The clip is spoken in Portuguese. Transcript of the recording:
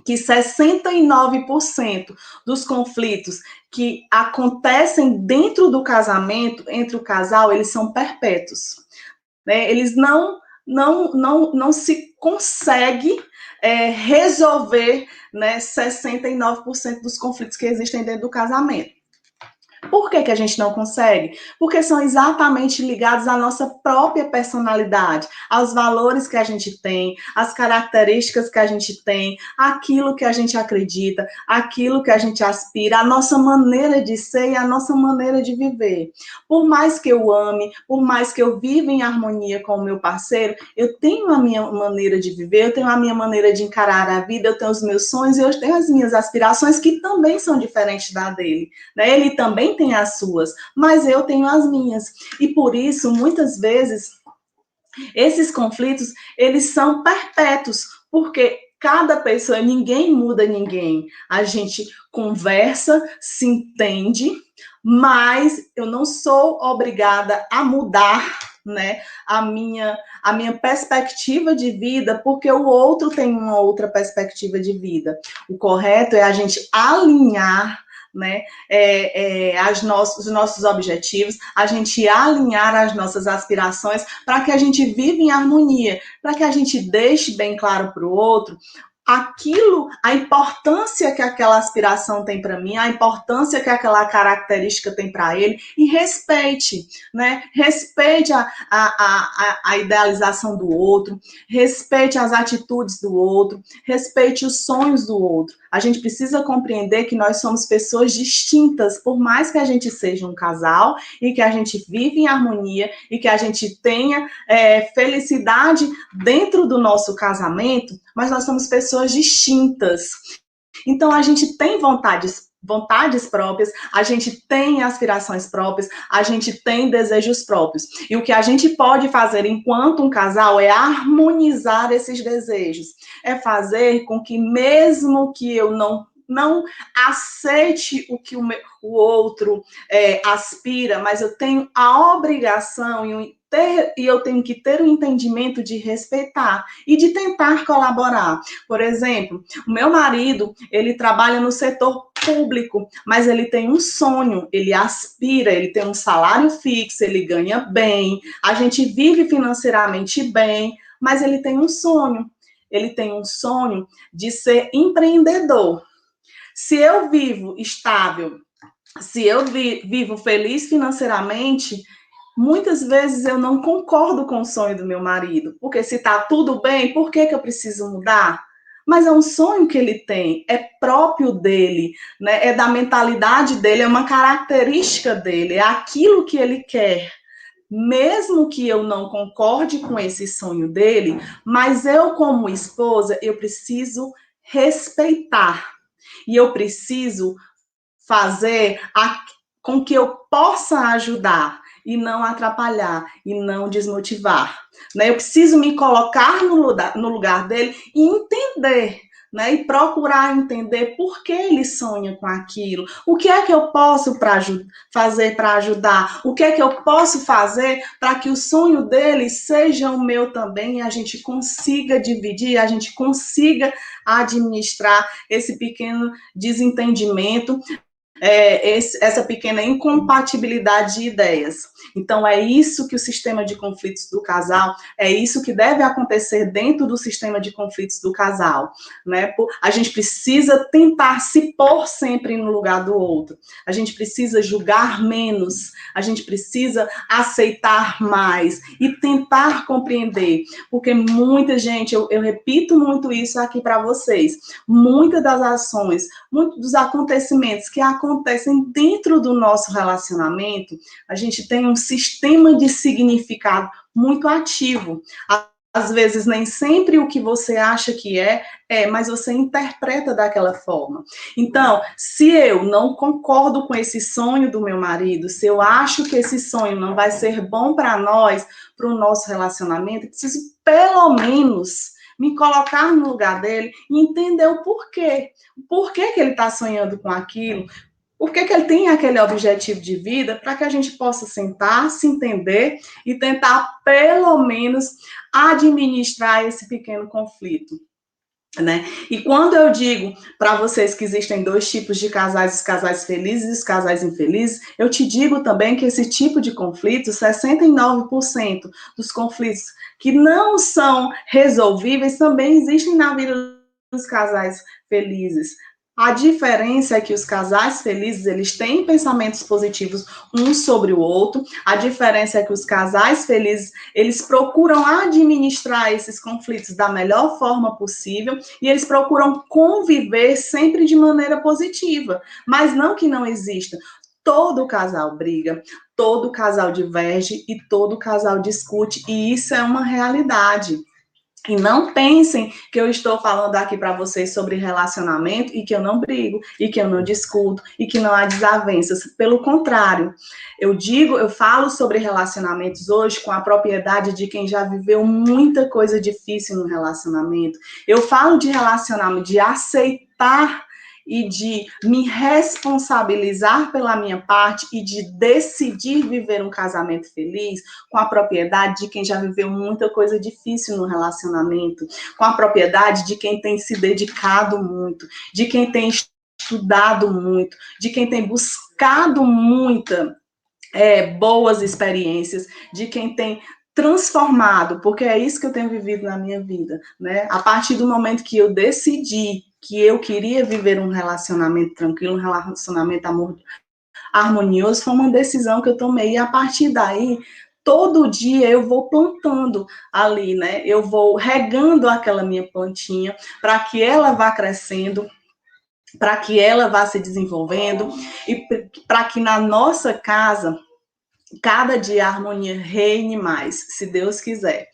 que 69% dos conflitos que acontecem dentro do casamento, entre o casal, eles são perpétuos, né? Eles não se consegue resolver, né, 69% dos conflitos que existem dentro do casamento. Por que a gente não consegue? Porque são exatamente ligados à nossa própria personalidade, aos valores que a gente tem, às características que a gente tem, aquilo que a gente acredita, aquilo que a gente aspira, a nossa maneira de ser e a nossa maneira de viver. Por mais que eu ame, por mais que eu viva em harmonia com o meu parceiro, eu tenho a minha maneira de viver, eu tenho a minha maneira de encarar a vida, eu tenho os meus sonhos e eu tenho as minhas aspirações que também são diferentes da dele, né? Ele também tem as suas, mas eu tenho as minhas. E por isso, muitas vezes, esses conflitos, eles são perpétuos, porque cada pessoa, ninguém muda ninguém. A gente conversa, se entende, mas eu não sou obrigada a mudar, né, a minha perspectiva de vida, porque o outro tem uma outra perspectiva de vida. O correto é a gente alinhar, né, os nossos objetivos, a gente alinhar as nossas aspirações para que a gente viva em harmonia, para que a gente deixe bem claro para o outro aquilo, a importância que aquela aspiração tem para mim, a importância que aquela característica tem para ele, e respeite, né? Respeite a idealização do outro, respeite as atitudes do outro, respeite os sonhos do outro. A gente precisa compreender que nós somos pessoas distintas, por mais que a gente seja um casal e que a gente vive em harmonia e que a gente tenha felicidade dentro do nosso casamento, mas nós somos pessoas distintas. Então, a gente tem vontades próprias, a gente tem aspirações próprias, a gente tem desejos próprios. E o que a gente pode fazer enquanto um casal é harmonizar esses desejos. É fazer com que, mesmo que eu não aceite o que o outro aspira, mas eu tenho a obrigação e eu tenho que ter o entendimento de respeitar e de tentar colaborar. Por exemplo, o meu marido, ele trabalha no setor público, mas ele tem um sonho, ele aspira, ele tem um salário fixo, ele ganha bem, a gente vive financeiramente bem, mas ele tem um sonho. Ele tem um sonho de ser empreendedor. Se eu vivo estável, se eu vivo feliz financeiramente, muitas vezes eu não concordo com o sonho do meu marido, porque se está tudo bem, por que eu preciso mudar? Mas é um sonho que ele tem, é próprio dele, né? É da mentalidade dele, é uma característica dele, é aquilo que ele quer. Mesmo que eu não concorde com esse sonho dele, mas eu, como esposa, eu preciso respeitar. E eu preciso fazer com que eu possa ajudar e não atrapalhar e não desmotivar, né? Eu preciso me colocar no lugar dele e entender, né? E procurar entender por que ele sonha com aquilo, o que é que eu posso fazer para ajudar, o que é que eu posso fazer para que o sonho dele seja o meu também e a gente consiga dividir, a gente consiga administrar esse pequeno desentendimento, essa pequena incompatibilidade de ideias. Então, é isso que o sistema de conflitos do casal, é isso que deve acontecer dentro do sistema de conflitos do casal, né? A gente precisa tentar se pôr sempre no lugar do outro, a gente precisa julgar menos, a gente precisa aceitar mais e tentar compreender, porque muita gente, eu repito muito isso aqui para vocês, muitas das ações, muitos dos acontecimentos que acontecem dentro do nosso relacionamento, a gente tem um sistema de significado muito ativo. Às vezes, nem sempre o que você acha que mas você interpreta daquela forma. Então, se eu não concordo com esse sonho do meu marido, se eu acho que esse sonho não vai ser bom para nós, para o nosso relacionamento, eu preciso, pelo menos, me colocar no lugar dele e entender o porquê. Por que ele está sonhando com aquilo? Por que ele tem aquele objetivo de vida? Para que a gente possa sentar, se entender e tentar, pelo menos, administrar esse pequeno conflito. né? E quando eu digo para vocês que existem dois tipos de casais, os casais felizes e os casais infelizes, eu te digo também que esse tipo de conflito, 69% dos conflitos que não são resolvíveis também existem na vida dos casais felizes. A diferença é que os casais felizes, eles têm pensamentos positivos um sobre o outro. A diferença é que os casais felizes, eles procuram administrar esses conflitos da melhor forma possível e eles procuram conviver sempre de maneira positiva. Mas não que não exista. Todo casal briga, todo casal diverge e todo casal discute, e isso é uma realidade. E não pensem que eu estou falando aqui para vocês sobre relacionamento e que eu não brigo, e que eu não discuto, e que não há desavenças. Pelo contrário, eu falo sobre relacionamentos hoje com a propriedade de quem já viveu muita coisa difícil no relacionamento. Eu falo de relacionamento, de aceitar e de me responsabilizar pela minha parte e de decidir viver um casamento feliz com a propriedade de quem já viveu muita coisa difícil no relacionamento, com a propriedade de quem tem se dedicado muito, de quem tem estudado muito, de quem tem buscado boas experiências, de quem tem transformado, porque é isso que eu tenho vivido na minha vida, né? A partir do momento que eu decidi que eu queria viver um relacionamento tranquilo, um relacionamento harmonioso, foi uma decisão que eu tomei. E a partir daí, todo dia eu vou plantando ali, né? Eu vou regando aquela minha plantinha para que ela vá crescendo, para que ela vá se desenvolvendo e para que na nossa casa cada dia a harmonia reine mais, se Deus quiser.